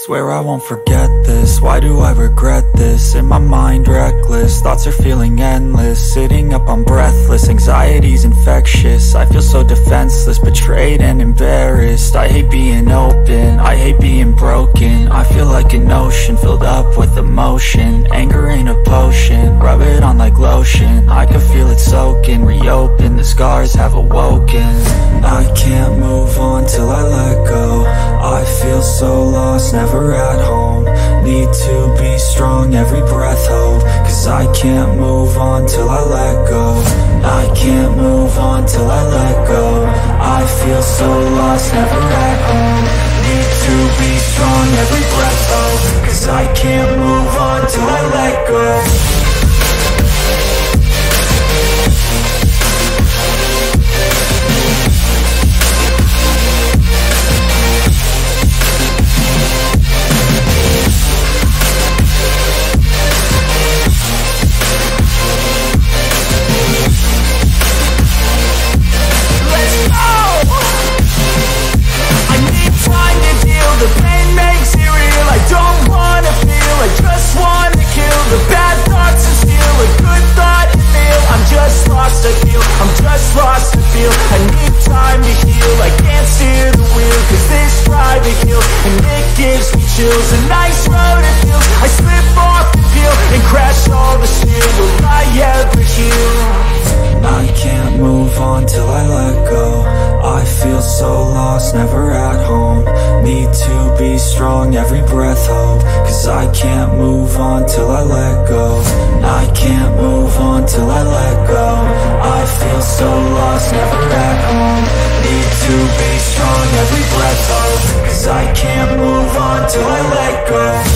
Swear I won't forget this, why do I regret this? In my mind reckless, thoughts are feeling endless. Sitting up I'm breathless, anxiety's infectious. I feel so defenseless, betrayed and embarrassed. I hate being open, I hate being broken. I feel like an ocean filled up with emotion. Anger ain't a potion, rub it on like lotion. I can feel it soaking, reopen, the scars have awoken. I can't move on till I let go. I feel so lost, never at home. Need to be strong, every breath hold. Cause I can't move on till I let go. I can't move on till I let go. I feel so lost, never at home. Need to be strong, every breath hold. Cause I can't move on till I let go. The pain makes it real, I don't wanna feel, I just wanna kill the bad thoughts and steal a good thought and feel. I'm just lost, I feel, I'm just lost, I feel. I need time to heal, I can't steer the wheel. Cause this ride to heal, and it gives me chills. A nice road it feels, I slip off the peel and crash all the steel. Will I ever heal? I can't move on till I let go. I feel so lost, never at home. Need to be strong, every breath hold. Cause I can't move on till I let go. I can't move on till I let go. I feel so lost, never at home. Need to be strong, every breath hold. Cause I can't move on till I let go.